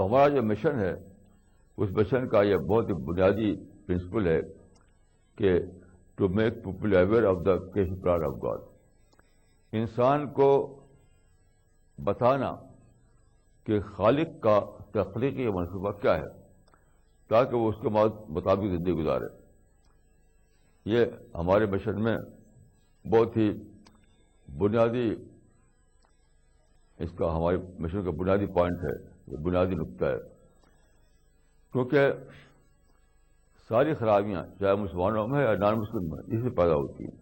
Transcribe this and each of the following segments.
تو ہمارا جو مشن ہے اس مشن کا یہ بہت ہی بنیادی پرنسپل ہے کہ to make people aware of the creation plan of God. انسان کو بتانا کہ خالق کا تخلیقی منصوبہ کیا ہے تاکہ وہ اس کے مطابق زندگی گزارے. یہ ہمارے مشن میں بہت ہی بنیادی اس کا ہمارے مشن کا بنیادی پوائنٹ ہے, یہ بنیادی نقطہ ہے. کیونکہ ساری خرابیاں چاہے مسلمانوں میں یا نان مسلم میں اس سے پیدا ہوتی ہیں.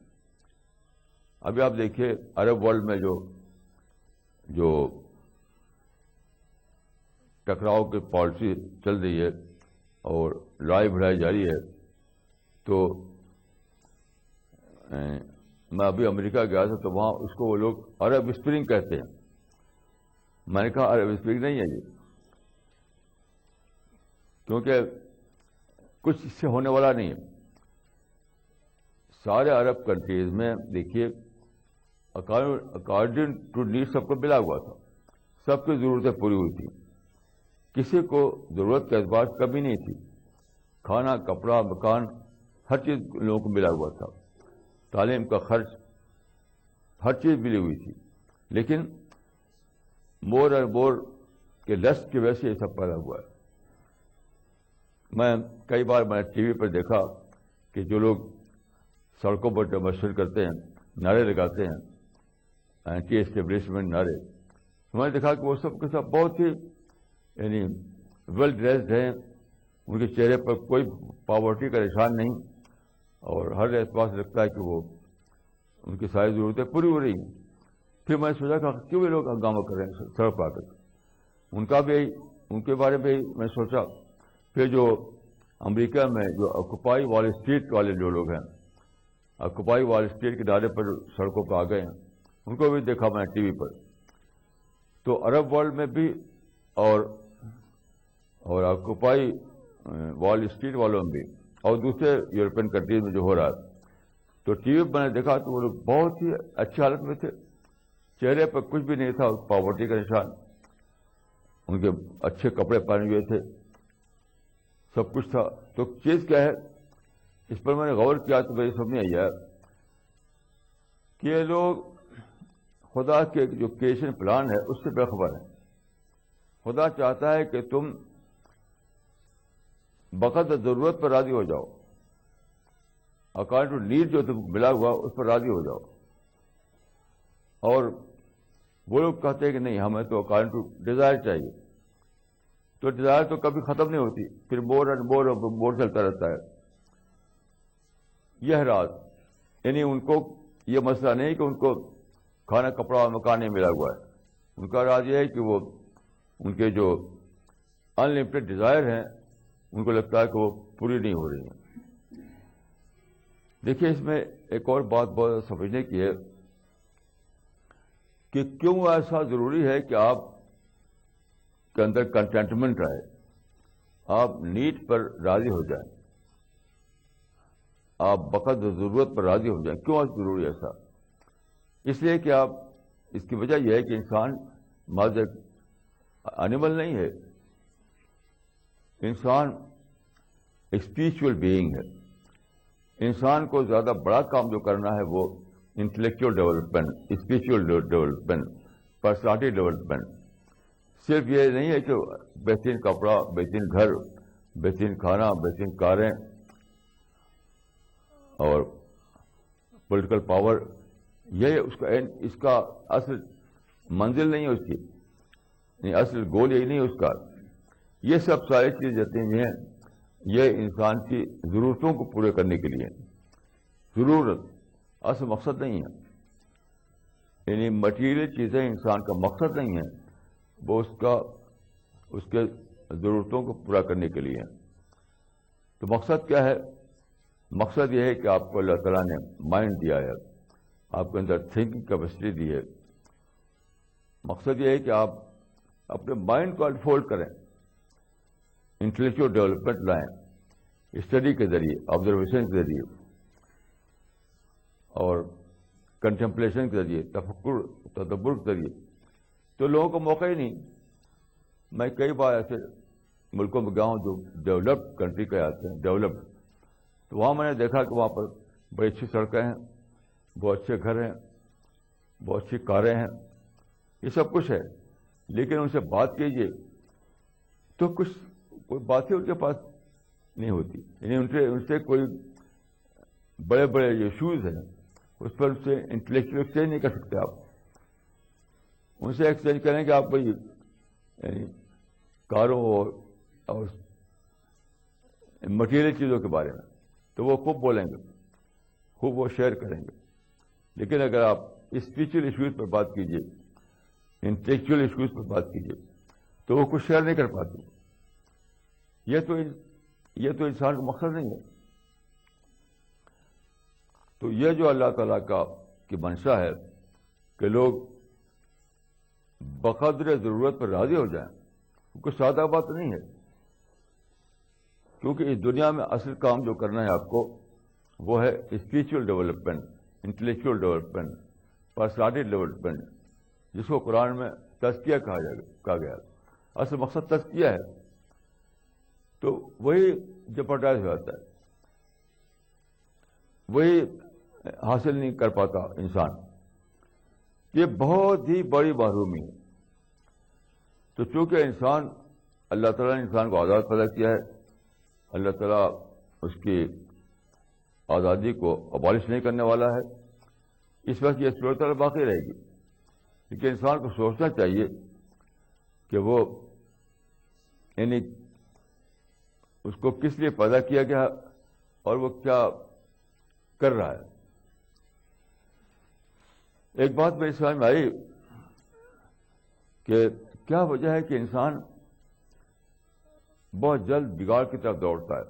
ابھی آپ دیکھیے عرب ورلڈ میں جو ٹکراؤ کی پالیسی چل رہی ہے اور لڑائی بھڑائی جاری ہے, تو میں ابھی امریکہ گیا تھا تو وہاں اس کو وہ لوگ عرب اسپرنگ کہتے ہیں. میں نے کہا عرب اسپرنگ نہیں ہے یہ, کیونکہ کچھ اس سے ہونے والا نہیں ہے. سارے عرب کنٹریز میں دیکھیے اکارڈنگ ٹو نیڈ سب کو ملا ہوا تھا, سب کی ضرورتیں پوری ہوئی تھیں, کسی کو ضرورت کے اعتبار سے کمی نہیں تھی. کھانا, کپڑا, مکان, ہر چیز لوگوں کو ملا ہوا تھا. تعلیم کا خرچ, ہر چیز ملی ہوئی تھی. لیکن مور اور مور کے لسٹ کی وجہ سے یہ سب پیدا ہوا ہے. میں کئی بار میں نے ٹی وی پر دیکھا کہ جو لوگ سڑکوں پر ڈیمانسٹریٹ کرتے ہیں, نعرے لگاتے ہیں, اینٹی اسٹیبلشمنٹ نعرے, میں نے دیکھا کہ وہ سب کے سب بہت ہی یعنی ویل ڈریسڈ ہیں, ان کے چہرے پر کوئی پاورٹی کا نشان نہیں, اور ہر اعتبار سے لگتا ہے کہ وہ ان کی ساری ضرورتیں پوری ہو رہی ہیں. پھر میں سوچا کہ کیوں یہ لوگ ہنگامہ کر رہے ہیں سڑک پہ آ کر, ان کے بارے میں میں سوچا. پھر جو امریکہ میں جو آکوپائی وال اسٹریٹ والے جو لوگ ہیں, آکوپائی وال اسٹریٹ کے نعرے پر سڑکوں پہ آ گئے ہیں, ان کو بھی دیکھا میں ٹی وی پر. تو عرب ورلڈ میں بھی اور آکوپائی وال اسٹریٹ والوں میں بھی اور دوسرے یورپین کنٹریز میں جو ہو رہا ہے, تو ٹی وی پر میں نے دیکھا تو وہ لوگ بہت ہی اچھی حالت میں تھے, چہرے پر کچھ بھی نہیں تھا پاورٹی کا نشان, ان کے اچھے کپڑے پہنے ہوئے تھے, سب کچھ تھا. تو چیز کیا ہے, اس پر میں نے غور کیا تو میری سمجھ نہیں آیا کہ یہ لوگ خدا کے جو کریشن پلان ہے اس سے بے خبر ہیں. خدا چاہتا ہے کہ تم بقدر ضرورت پر راضی ہو جاؤ, اکارڈنگ ٹو نیڈ جو تم ملا ہوا اس پر راضی ہو جاؤ. اور وہ لوگ کہتے ہیں کہ نہیں, ہمیں تو اکارڈنگ ٹو ڈیزائر چاہیے. تو ڈیزائر تو کبھی ختم نہیں ہوتی, پھر مور اینڈ مور اور مور چلتا رہتا ہے. یہ راز یعنی ان کو یہ مسئلہ نہیں کہ ان کو کھانا, کپڑا اور مکان نہیں ملا ہوا ہے. ان کا راز یہ ہے کہ وہ ان کے جو ان لمیٹڈ ڈیزائر ہیں ان کو لگتا ہے کہ وہ پوری نہیں ہو رہی ہیں. دیکھیے اس میں ایک اور بات بہت سمجھنے کی ہے کہ کیوں ایسا ضروری ہے کہ آپ کے اندر کنٹینٹمنٹ رہے, آپ نیڈ پر راضی ہو جائیں, آپ بقدر ضرورت پر راضی ہو جائیں. کیوں ضروری ہے ایسا؟ اس لیے کہ آپ اس کی وجہ یہ ہے کہ انسان محض ایک اینیمل نہیں ہے, انسان ایک اسپریچول بینگ ہے. انسان کو زیادہ بڑا کام جو کرنا ہے وہ intellectual development, spiritual development, personality development. صرف یہ نہیں ہے کہ بہترین کپڑا, بہترین گھر, بہترین کھانا, بہترین کاریں اور پولیٹیکل پاور, یہ اس کا اصل منزل نہیں ہے اس کی, یعنی اصل گول یہی نہیں ہے اس کا. یہ سب ساری چیزیں جتنی ہیں یہ انسان کی ضرورتوں کو پورے کرنے کے لیے, ضرورت اصل مقصد نہیں ہے. یعنی مٹیریل چیزیں انسان کا مقصد نہیں ہے, وہ اس کے ضرورتوں کو پورا کرنے کے لیے. تو مقصد کیا ہے؟ مقصد یہ ہے کہ آپ کو اللہ تعالیٰ نے مائنڈ دیا ہے, آپ کے اندر تھنکنگ کیپیسٹی دی ہے. مقصد یہ ہے کہ آپ اپنے مائنڈ کو انفولڈ کریں, انٹلیکچوئل ڈیولپمنٹ لائیں, اسٹڈی کے ذریعے, آبزرویشن کے ذریعے اور کنٹمپلیشن کے ذریعے, تفکر تدبر کے ذریعے. تو لوگوں کو موقع ہی نہیں, میں کئی بار ایسے ملکوں میں گیا ہوں جو ڈیولپڈ کنٹری کے آتے ہیں، ڈیولپڈ، تو وہاں میں نے دیکھا کہ وہاں پر بڑی اچھی سڑکیں ہیں، بہت اچھے گھر ہیں، بہت اچھی کاریں ہیں، یہ سب کچھ ہے، لیکن ان سے بات کیجیے تو کوئی بات ہی ان کے پاس نہیں ہوتی. یعنی ان سے کوئی بڑے بڑے جو ایشوز ہیں اس پر ان سے انٹلیکچوئل ایکسچینج نہیں کر سکتے آپ. ان سے ایکسچینج کریں کہ آپ کوئی یعنی کاروں اور مٹیریل چیزوں کے بارے میں تو وہ خوب بولیں گے، خوب وہ شیئر کریں گے. لیکن اگر آپ اسپریچل ایشوز پر بات کیجیے، انٹلیکچوئل ایشوز پر بات کیجیے تو وہ کچھ شیئر نہیں کر پاتے. یہ تو انسان کا مقصد نہیں ہے. تو یہ جو اللہ تعالیٰ کی منشا ہے کہ لوگ بقدر ضرورت پر راضی ہو جائیں، کوئی سادہ بات نہیں ہے. کیونکہ اس دنیا میں اصل کام جو کرنا ہے آپ کو وہ ہے spiritual development, intellectual development, personality development, جس کو قرآن میں تزکیہ کہا گیا. اصل مقصد تزکیہ ہے. تو وہی جپرڈائز ہو جاتا ہے، وہی حاصل نہیں کر پاتا انسان. یہ بہت ہی بڑی محرومی ہے. تو چونکہ اللہ تعالیٰ نے انسان کو آزاد پیدا کیا ہے، اللہ تعالیٰ اس کی آزادی کو ابالش نہیں کرنے والا ہے، اس وقت یہ صورت باقی رہے گی. لیکن انسان کو سوچنا چاہیے کہ وہ یعنی اس کو کس لیے پیدا کیا گیا اور وہ کیا کر رہا ہے. ایک بات میری سمجھ میں آئی کہ کیا وجہ ہے کہ انسان بہت جلد بگاڑ کی طرف دوڑتا ہے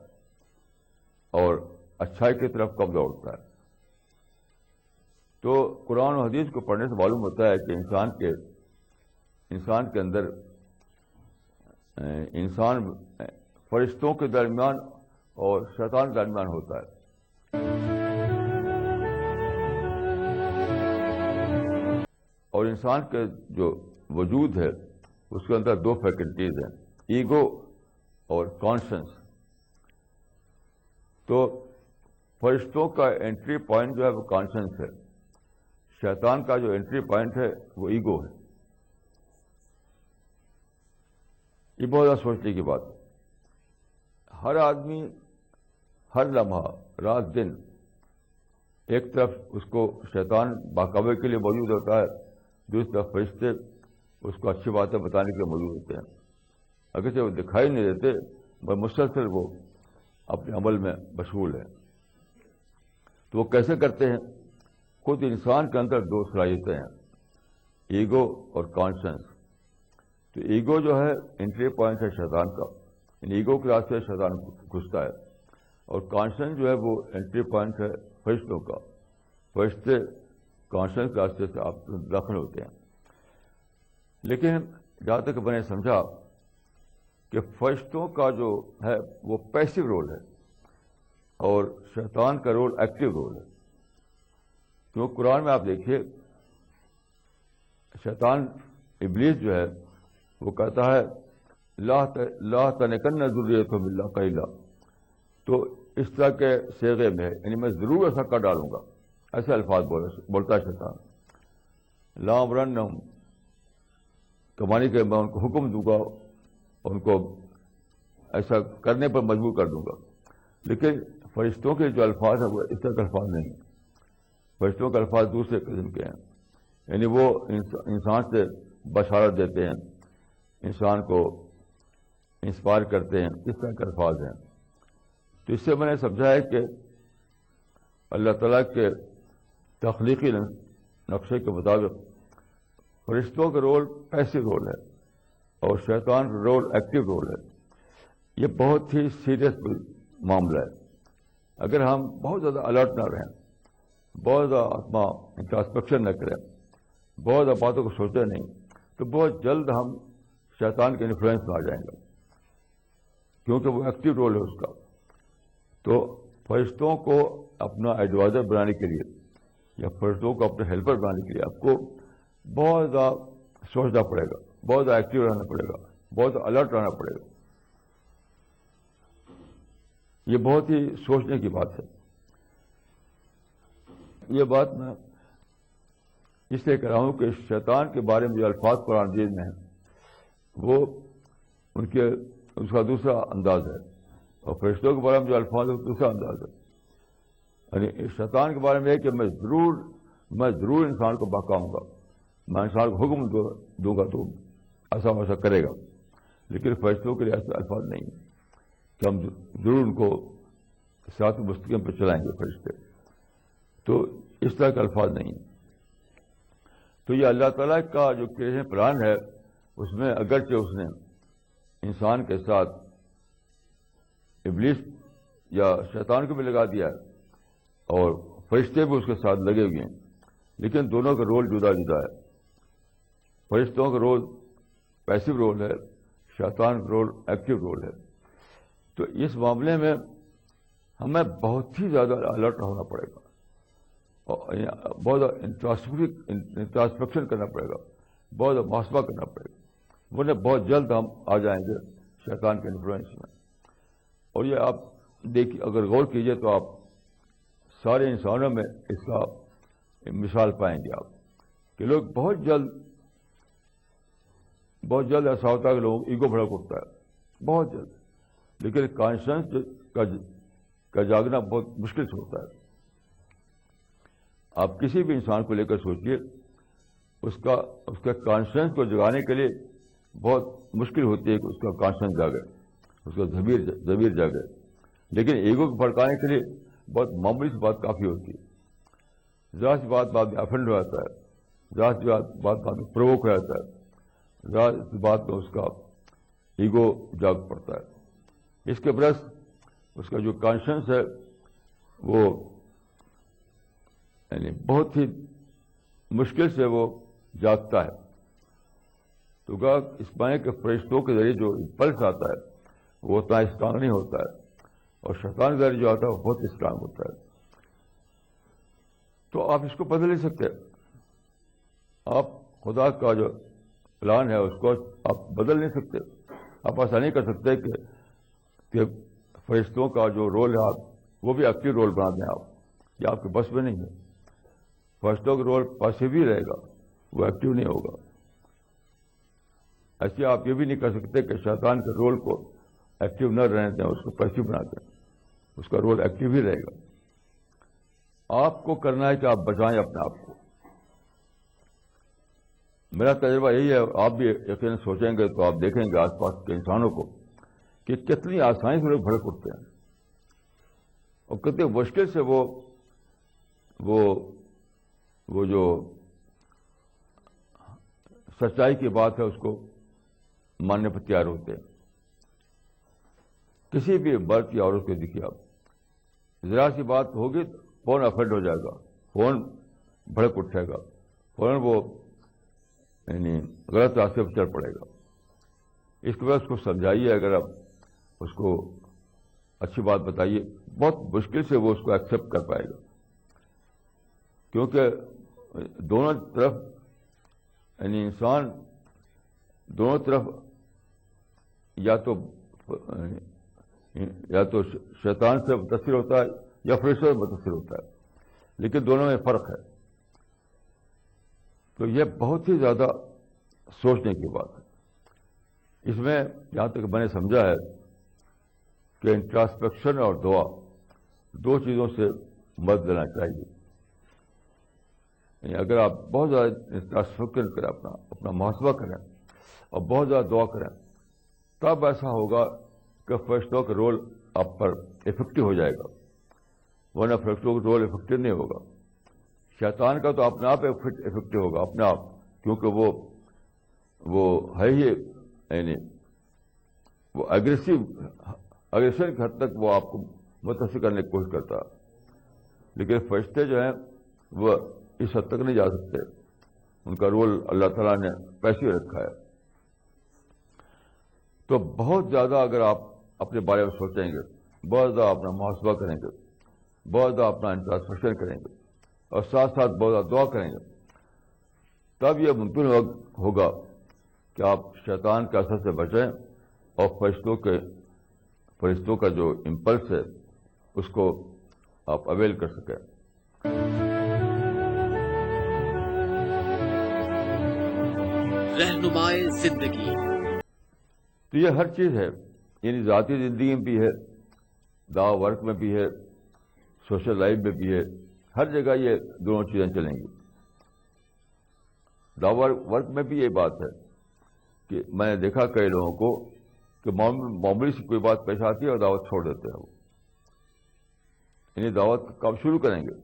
اور اچھائی کی طرف کم دوڑتا ہے. تو قرآن و حدیث کو پڑھنے سے معلوم ہوتا ہے کہ انسان کے اندر انسان فرشتوں کے درمیان اور شیطان کے درمیان ہوتا ہے. اور انسان کے جو وجود ہے اس کے اندر دو فیکلٹیز ہیں، ایگو اور کانشنس. تو فرشتوں کا انٹری پوائنٹ جو ہے وہ کانشنس ہے، شیطان کا جو انٹری پوائنٹ ہے وہ ایگو ہے. یہ بہت زیادہ سوچنے کی بات ہے. ہر آدمی ہر لمحہ رات دن ایک طرف اس کو شیطان باقاعدے کے لیے موجود ہوتا ہے، دوسری طرف فرشتے اس کو اچھی باتیں بتانے کے لیے موجود ہوتے ہیں. اگرچہ وہ دکھائی نہیں دیتے مگر مسلسل وہ اپنے عمل میں مشغول ہے. تو وہ کیسے کرتے ہیں؟ خود انسان کے اندر دو صلاحیتیں ہیں، ایگو اور کانشنس. تو ایگو جو ہے انٹری پوائنٹ ہے شیطان کا، ایگو کے راستے شیطان گھستا ہے، اور کانشنس جو ہے وہ انٹری پوائنٹ ہے فرشتوں کا. فرشتے کانشنس کے راستے سے آپ داخل ہوتے ہیں. لیکن جہاں تک میں نے سمجھا کہ فرشتوں کا جو ہے وہ پیسو رول ہے اور شیطان کا رول ایکٹیو رول ہے. کیونکہ قرآن میں آپ دیکھیے شیطان ابلیس جو ہے وہ کہتا ہے لا تنکن ذریتہم الا قلیلا. تو اس طرح کے صیغے میں یعنی میں ضرور ایسا کر ڈالوں گا، ایسے الفاظ بولتا ہے شیطان. لامرنہم کمانی کے میں ان کو حکم دوں گا، ان کو ایسا کرنے پر مجبور کر دوں گا. لیکن فرشتوں کے جو الفاظ ہیں وہ اس طرح کے الفاظ نہیں ہیں. فرشتوں کے الفاظ دوسرے قسم کے ہیں. یعنی وہ انسان سے بشارت دیتے ہیں، انسان کو انسپائر کرتے ہیں، اس طرح کے الفاظ ہیں. تو اس سے میں نے سمجھا ہے کہ اللہ تعالیٰ کے تخلیقی نقشے کے مطابق فرشتوں کا رول پیسو رول ہے اور شیطان کا رول ایکٹیو رول ہے. یہ بہت ہی سیریس معاملہ ہے. اگر ہم بہت زیادہ الرٹ نہ رہیں، بہت زیادہ اپنا انٹراسپیکشن نہ کریں، بہت زیادہ باتوں کو سوچیں نہیں، تو بہت جلد ہم شیطان کے انفلوئنس میں آ جائیں گے، کیونکہ وہ ایکٹیو رول ہے اس کا. تو فرشتوں کو اپنا ایڈوائزر بنانے کے لیے یا فرشتوں کو اپنے ہیلپر بنانے کے لیے آپ کو بہت زیادہ سوچنا پڑے گا، بہت زیادہ ایکٹیو رہنا پڑے گا، بہت الرٹ رہنا پڑے گا. یہ بہت ہی سوچنے کی بات ہے. یہ بات میں اس لیے کہہ رہا ہوں کہ شیطان کے بارے میں جو الفاظ قرآن مجید میں ہیں وہ اس کا دوسرا انداز ہے, اور فرشتوں کے بارے میں جو الفاظ ہے دوسرا انداز ہے. یعنی شیطان کے بارے میں ہے کہ میں ضرور انسان کو بہکاؤں گا, میں انسان کو حکم دوں گا تو ایسا ویسا کرے گا. لیکن فرشتوں کے لیے ایسے الفاظ نہیں ہیں کہ ہم ضرور ان کو صراط مستقیم پہ چلائیں گے فرشتے, تو اس طرح کے الفاظ نہیں ہیں. تو یہ اللہ تعالیٰ کا جو کریشن پلان ہے اس میں اگرچہ اس نے انسان کے ساتھ ابلیس یا شیطان کو بھی لگا دیا ہے اور فرشتے بھی اس کے ساتھ لگے ہوئے ہیں, لیکن دونوں کا رول جدا جدا ہے. فرشتوں کا رول پیسو رول ہے, شیطان کا رول ایکٹیو رول ہے. تو اس معاملے میں ہمیں بہت ہی زیادہ الرٹ ہونا پڑے گا اور بہت زیادہ انٹراسپیکشن کرنا پڑے گا, بہت زیادہ محاسبہ کرنا پڑے گا, ورنہ بہت جلد ہم آ جائیں گے شیطان کے انفلوئنس میں. اور یہ آپ دیکھیے, اگر غور کیجئے تو آپ سارے انسانوں میں اس کا مثال پائیں گے آپ کہ لوگ بہت جلد ایسا ہوتا ہے کہ لوگوں ایگو بھڑک اٹھتا ہے بہت جلد, لیکن کانشنس کا جاگنا بہت مشکل سے ہوتا ہے. آپ کسی بھی انسان کو لے کر سوچیے, اس کا کانشنس کو جگانے کے لیے بہت مشکل ہوتی ہے کہ اس کا کانشنس جاگے, اس کا ضمیر جاگے. لیکن ایگو کو بھڑکانے کے لیے بہت معمولی سی بات کافی ہوتی ہے. ذرا سی بات بعد میں افنڈ ہو جاتا ہے, ذرا سی بات بعد میں پرووک ہو جاتا ہے, ذرا سی بات میں اس کا ایگو جاگ پڑتا ہے. اس کے برعکس اس کا جو کانشنس ہے وہ یعنی بہت ہی مشکل سے وہ جاگتا ہے. تو اس معنی کے فرشتوں کے ذریعے جو پلس آتا ہے وہ اتنا اسٹرانگ نہیں ہوتا ہے, اور شیطان کے ذریعے جو آتا ہے وہ بہت اسٹرانگ ہوتا ہے. تو آپ اس کو بدل نہیں سکتے. آپ خدا کا جو پلان ہے اس کو آپ بدل نہیں سکتے. آپ ایسا نہیں کر سکتے کہ فرشتوں کا جو رول ہے آپ وہ بھی ایکٹیو رول بنا دیں. یہ آپ کے بس میں نہیں ہے. فرشتوں کا رول پاسیو ہی رہے گا, وہ ایکٹیو نہیں ہوگا. ایسے آپ یہ بھی نہیں کر سکتے کہ شیطان کے رول کو ایکٹیو نہ رہنے دیں, اس کو پیسو بنا دیں. اس کا رول ایکٹیو ہی رہے گا. آپ کو کرنا ہے کہ آپ بچائیں اپنے آپ کو. میرا تجربہ یہی ہے, آپ بھی یقیناً سوچیں گے تو آپ دیکھیں گے آس پاس کے انسانوں کو کہ کتنی آسانی سے لوگ بھڑک اٹھتے ہیں اور کتنی مشکل سے وہ جو سچائی کی بات ہے اس کو ماننے پر تیار ہوتے ہیں. کسی بھی مرد یا عورت کو دیکھیے آپ, ذرا سی بات ہوگی فون افیکٹ ہو جائے گا, فون بھڑک اٹھے گا, فوراً وہ یعنی غلط راستے پر چل پڑے گا. اس کے بعد اس کو سمجھائیے, اگر آپ اس کو اچھی بات بتائیے, بہت مشکل سے وہ اس کو ایکسیپٹ کر پائے گا, کیونکہ دونوں طرف یعنی انسان دونوں طرف یا تو شیطان سے متاثر ہوتا ہے یا فرشتوں سے متاثر ہوتا ہے, لیکن دونوں میں فرق ہے. تو یہ بہت ہی زیادہ سوچنے کی بات ہے. اس میں جہاں تک میں نے سمجھا ہے کہ انٹراسپیکشن اور دعا دو چیزوں سے مدد لینا چاہیے. یعنی اگر آپ بہت زیادہ انٹراسپیکشن کریں, اپنا محاسبہ کریں اور بہت زیادہ دعا کریں, تب ایسا ہوگا کہ فرشتوں کا رول آپ پر افیکٹو ہو جائے گا, ورنہ فرشتوں کا رول افیکٹو نہیں ہوگا. شیطان کا تو اپنے آپ افیکٹو ہوگا اپنے آپ, کیونکہ وہ ہے ہی یعنی وہ اگریشن کی حد تک وہ آپ کو متاثر کرنے کی کوشش کرتا ہے. لیکن فرشتے جو ہیں وہ اس حد تک نہیں جا سکتے, ان کا رول اللہ تعالیٰ نے پیسے رکھا ہے. تو بہت زیادہ اگر آپ اپنے بارے میں سوچیں گے, بہت زیادہ اپنا محاسبہ کریں گے, بہت زیادہ اپنا انٹراسپیکشن کریں گے اور ساتھ ساتھ بہت زیادہ دعا کریں گے, تب یہ ممکن ہوگا کہ آپ شیطان کے اثر سے بچیں اور فرشتوں کا جو امپلس ہے اس کو آپ اویل کر سکیں. رہنمائے زندگی. تو یہ ہر چیز ہے، یعنی ذاتی زندگی میں بھی ہے، دعوی ورک میں بھی ہے، سوشل لائف میں بھی ہے، ہر جگہ یہ دونوں چیزیں چلیں گی. دعوی ورک میں بھی یہ بات ہے کہ میں نے دیکھا کئی لوگوں کو کہ معمولی سے کوئی بات پیش آتی ہے اور دعوت چھوڑ دیتے ہیں. وہ یعنی دعوت کا کام شروع کریں گے،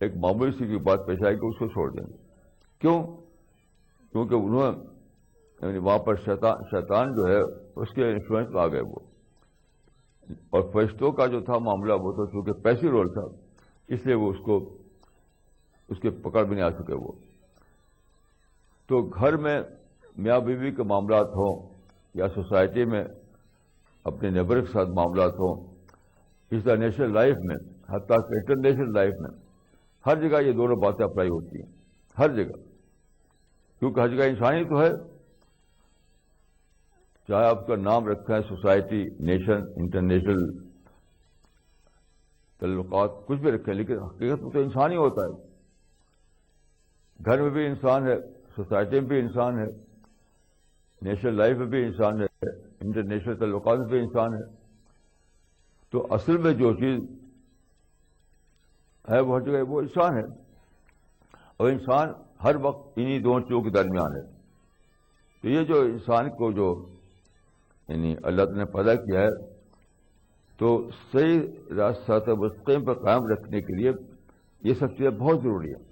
ایک معمولی سی کوئی بات پیش آئے گی اس کو چھوڑ دیں گے. کیوں؟ کیونکہ انہوں نے یعنی وہاں پر شیطان جو ہے اس کے انفلوئنس میں آ گئے وہ. اور فرشتوں کا جو تھا معاملہ وہ تو چونکہ پیسی رول تھا، اس لیے وہ اس کے پکڑ میں نہیں آ سکے وہ. تو گھر میں میاں بیوی کے معاملات ہوں یا سوسائٹی میں اپنے نیبر کے ساتھ معاملات ہوں، اس طرح نیشنل لائف میں، حتیٰ کہ انٹرنیشنل لائف میں، ہر جگہ یہ دونوں باتیں اپلائی ہوتی ہیں، ہر جگہ. کیونکہ ہر جگہ انسانی تو ہے، چاہے آپ کا نام رکھا ہے سوسائٹی، نیشن، انٹرنیشنل تعلقات، کچھ بھی رکھیں، لیکن حقیقت میں تو انسان ہی ہوتا ہے. گھر میں بھی انسان ہے، سوسائٹی میں بھی انسان ہے، نیشنل لائف میں بھی انسان ہے، انٹرنیشنل تعلقات میں بھی انسان ہے. تو اصل میں جو چیز ہے وہ ہر جگہ وہ انسان ہے، اور انسان ہر وقت انہی دونوں چیزوں کے درمیان ہے. تو یہ جو انسان کو جو یعنی اللہ تعالیٰ نے پیدا کیا ہے، تو صحیح راستہ مستقیم پر قائم رکھنے کے لیے یہ سب چیزیں بہت ضروری ہیں.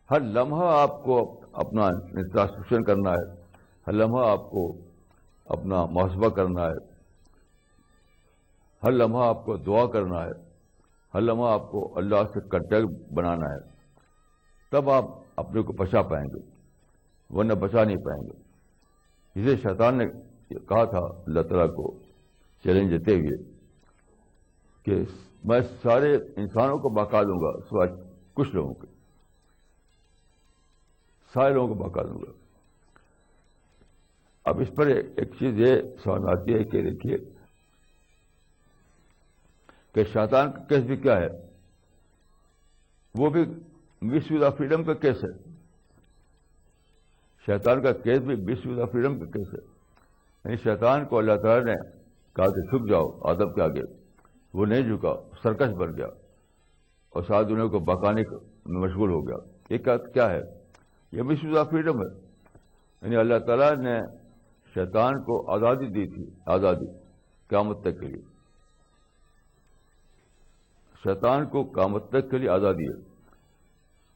ہر لمحہ آپ کو اپنا انٹراسپیکشن کرنا ہے، ہر لمحہ آپ کو اپنا محاسبہ کرنا ہے، ہر لمحہ آپ کو دعا کرنا ہے، ہر لمحہ آپ کو اللہ سے کنٹیکٹ بنانا ہے. تب آپ اپنے کو بچا پائیں گے، ورنہ بچا نہیں پائیں گے. اسے شیطان نے کہا تھا اللہ تعالیٰ کو چیلنج دیتے ہوئے کہ میں سارے انسانوں کو بہکا دوں گا سوائے کچھ لوگوں کے، سارے لوگوں کو بہکا دوں گا. اب اس پر ایک چیز یہ سمجھ آتی ہے کہ دیکھیے کہ شیطان کا کیس بھی کیا ہے، وہ بھی مس یوز آف فریڈم کا کیس ہے. شیطان کا کیس بھی مس یوز آف فریڈم کا کیس ہے. یعنی شیطان کو اللہ تعالیٰ نے کہا کہ جھک جاؤ آدم کے آگے، وہ نہیں جھکا، سرکش بن گیا اور ساری دنیا کو بہکانے میں مشغول ہو گیا. یہ کیا ہے؟ یہ مس یوز آف فریڈم ہے. یعنی اللہ تعالیٰ نے شیطان کو آزادی دی تھی، آزادی قیامت تک کے لیے. شیطان کو قیامت تک کے لیے آزادی ہے،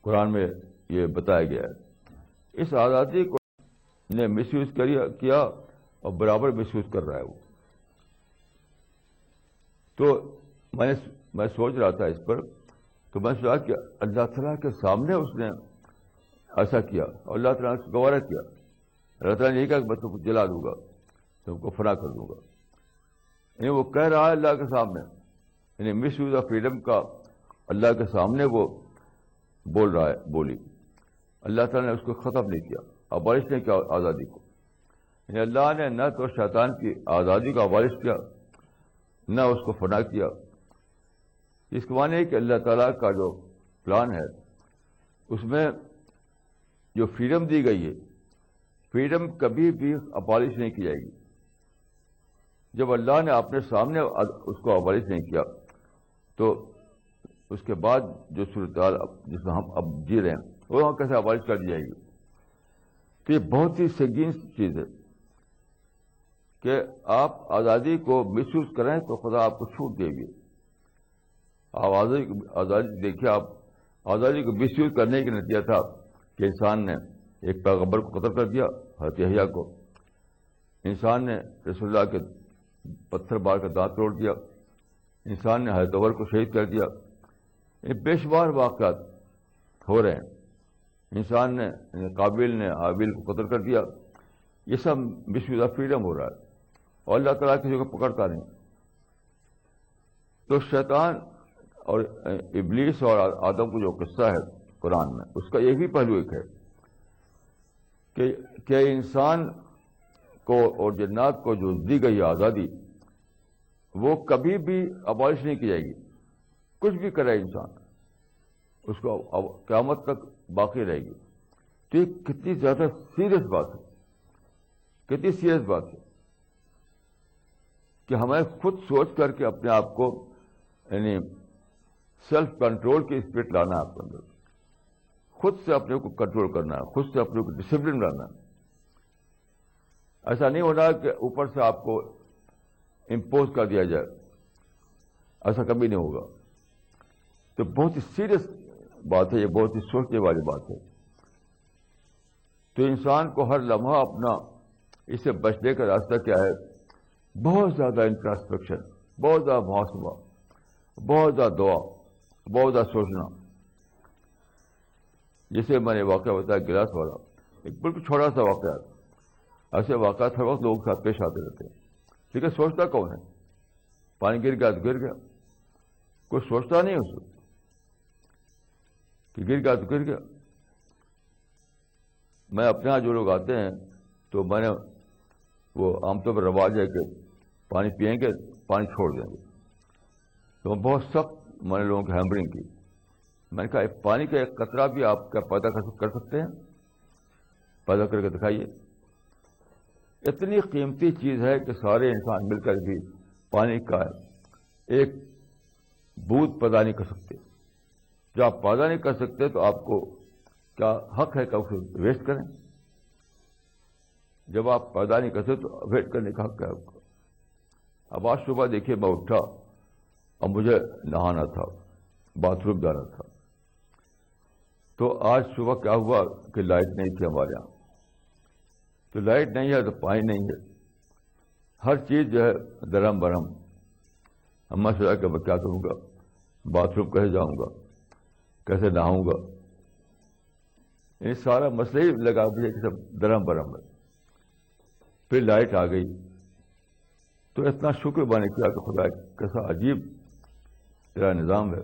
قرآن میں یہ بتایا گیا ہے. اس آزادی کو نے مس یوز کیا اور برابر مس یوز کر رہا ہے وہ. تو میں سوچ رہا تھا اس پر، تو میں سوچا کہ اللہ تعالیٰ کے سامنے اس نے ایسا کیا اور اللہ تعالیٰ نے گوارا کیا. اللہ تعالیٰ نے یہ کہا کہ میں تم کو جلا دوں گا، تم کو فنا کر دوں گا. یعنی وہ کہہ رہا ہے اللہ کے سامنے، یعنی مس یوز آف فریڈم کا اللہ کے سامنے وہ بول رہا ہے، بولی. اللہ تعالیٰ نے اس کو ختم نہیں کیا، ابالش نہیں کیا آزادی کو. یعنی اللہ نے نہ تو شیطان کی آزادی کو ابالش کیا، نہ اس کو فنا کیا. اس کے معنی ہے کہ اللہ تعالیٰ کا جو پلان ہے اس میں جو فریڈم دی گئی ہے، فریڈم کبھی بھی ابالش نہیں کی جائے گی. جب اللہ نے اپنے سامنے اس کو ابالش نہیں کیا تو اس کے بعد جو صورتحال جس میں ہم اب جی رہے ہیں وہ کیسے ابالش کر دی جائے گی. تو یہ بہت ہی سنگین چیز ہے کہ آپ آزادی کو مس یوز کریں تو خدا آپ کو چھوٹ دے گی. آپ آزادی دیکھیے، آپ آزادی کو مس یوز کرنے کا نتیجہ تھا کہ انسان نے ایک پیغمبر کو قتل کر دیا، حضرت یحییٰ کو. انسان نے رسول اللہ کے پتھر مار کر دانت توڑ دیا. انسان نے حضرت عمر کو شہید کر دیا. بے شمار واقعات ہو رہے ہیں. انسان نے قابیل نے حابیل کو قتل کر دیا. یہ سب مس یوز آف فریڈم ہو رہا ہے اور اللہ تعالیٰ کسی کو پکڑتا نہیں. تو شیطان اور ابلیس اور آدم کو جو قصہ ہے قرآن میں، اس کا یہ بھی پہلو ایک ہے کہ انسان کو اور جنات کو جو دی گئی آزادی وہ کبھی بھی ابالش نہیں کی جائے گی. کچھ بھی کرے انسان اس کو قیامت تک باقی رہے گی. تو یہ کتنی زیادہ سیریس بات ہے, کتنی سیریس بات ہے کہ ہمیں خود سوچ کر کے اپنے آپ کو یعنی سیلف کنٹرول کی اسپرٹ لانا ہے آپ کے اندر, خود سے اپنے کو کنٹرول کرنا ہے, خود سے اپنے کو ڈسپلن لانا ہے. ایسا نہیں ہونا کہ اوپر سے آپ کو امپوز کر دیا جائے, ایسا کبھی نہیں ہوگا. تو بہت ہی سیریس بات ہے یہ, بہت ہی سوچنے والی بات ہے. تو انسان کو ہر لمحہ اپنا اس سے بچنے کا راستہ کیا ہے؟ بہت زیادہ انٹراسپیکشن, بہت زیادہ محاسبہ, بہت زیادہ دعا, بہت زیادہ سوچنا. جسے میں نے واقعہ بتایا گلاس والا, ایک بالکل چھوٹا سا واقعہ. ایسے واقعات ہر وقت لوگوں کے ساتھ پیش آتے رہتے ہیں. ٹھیک ہے, سوچتا کون ہے؟ پانی گر گیا تو گر گیا, کوئی سوچتا نہیں اس کو کہ گر گیا تو گر گیا. میں اپنے یہاں جو لوگ آتے ہیں تو میں نے وہ عام طور پر رواج ہے کہ پانی پئیں گے پانی چھوڑ دیں گے. تو بہت سخت میں نے لوگوں کی ہیمرنگ کی. میں نے کہا پانی کا ایک قطرہ بھی آپ کیا پیدا کر سکتے ہیں؟ پیدا کر کے دکھائیے. اتنی قیمتی چیز ہے کہ سارے انسان مل کر بھی پانی کا ایک بوند پیدا نہیں کر سکتے. جو آپ پیدا نہیں کر سکتے تو آپ کو کیا حق ہے کہ اسے ویسٹ کریں؟ جب آپ پیدا نہیں کرتے تو ویسٹ کرنے کا حق ہے آپ کو. اب آج صبح دیکھیے میں اٹھا, اب مجھے نہانا تھا, باتھ روم جانا تھا. تو آج صبح کیا ہوا کہ لائٹ نہیں تھی ہمارے یہاں. تو لائٹ نہیں ہے تو پانی نہیں ہے, ہر چیز جو ہے درہم برہم. اب میں سوچا کہ میں کیا کروں گا, باتھ روم کیسے جاؤں گا, کیسے نہاؤں گا. یہ سارا مسئلہ ہی لگا مجھے کہ سب درہم برہم ہے. پھر لائٹ آ گئی تو اتنا شکر میں نے کیا کہ خدا کیسا عجیب تیرا نظام ہے,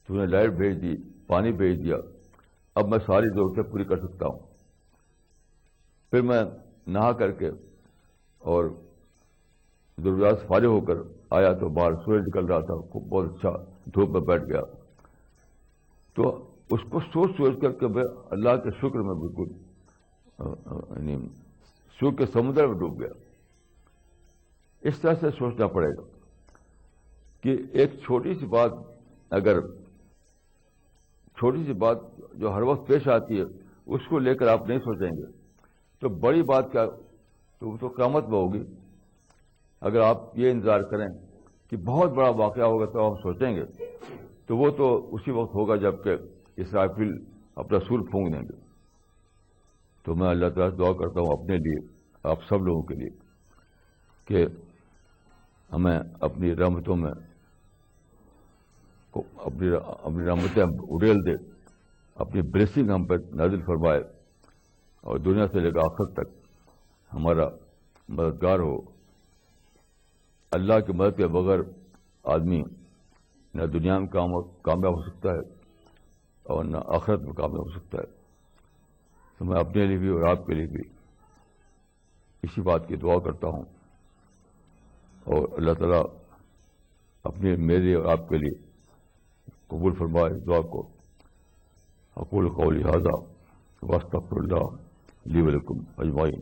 تو نے لائٹ بھیج دی, پانی بھیج دیا, اب میں ساری ضرورتیں پوری کر سکتا ہوں. پھر میں نہا کر کے اور ضروریات فارغ ہو کر آیا تو باہر سورج نکل رہا تھا, بہت اچھا, دھوپ میں بیٹھ گیا. تو اس کو سوچ کر کے میں اللہ کے شکر میں بالکل یعنی شکر کے سمندر میں ڈوب گیا. اس طرح سے سوچنا پڑے گا کہ ایک چھوٹی سی بات, اگر چھوٹی سی بات جو ہر وقت پیش آتی ہے اس کو لے کر آپ نہیں سوچیں گے تو بڑی بات کیا, تو قیامت میں ہوگی. اگر آپ یہ انتظار کریں کہ بہت بڑا واقعہ ہوگا تو ہم سوچیں گے, تو وہ تو اسی وقت ہوگا جب کہ اسرافیل اپنا سور پھونک دیں گے. تو میں اللہ تعالیٰ سے دعا کرتا ہوں اپنے لیے, آپ سب لوگوں کے لیے, کہ ہمیں اپنی رحمتوں میں اپنی رحمتیں اڑیل دے, اپنی بلیسنگ ہم پر نازل فرمائے, اور دنیا سے لے کر آخر تک ہمارا مددگار ہو. اللہ کی مدد کے بغیر آدمی نہ دنیا میں کامیاب ہو سکتا ہے اور نہ آخرت میں کامیاب ہو سکتا ہے. تو میں اپنے لیے بھی اور آپ کے لیے بھی اسی بات کی دعا کرتا ہوں, اور اللہ تعالیٰ اپنے میرے اور آپ کے لیے قبول فرمائے دعا کو. اقول قولی ھذا واستغفر اللہ لی ولکم اجمعین.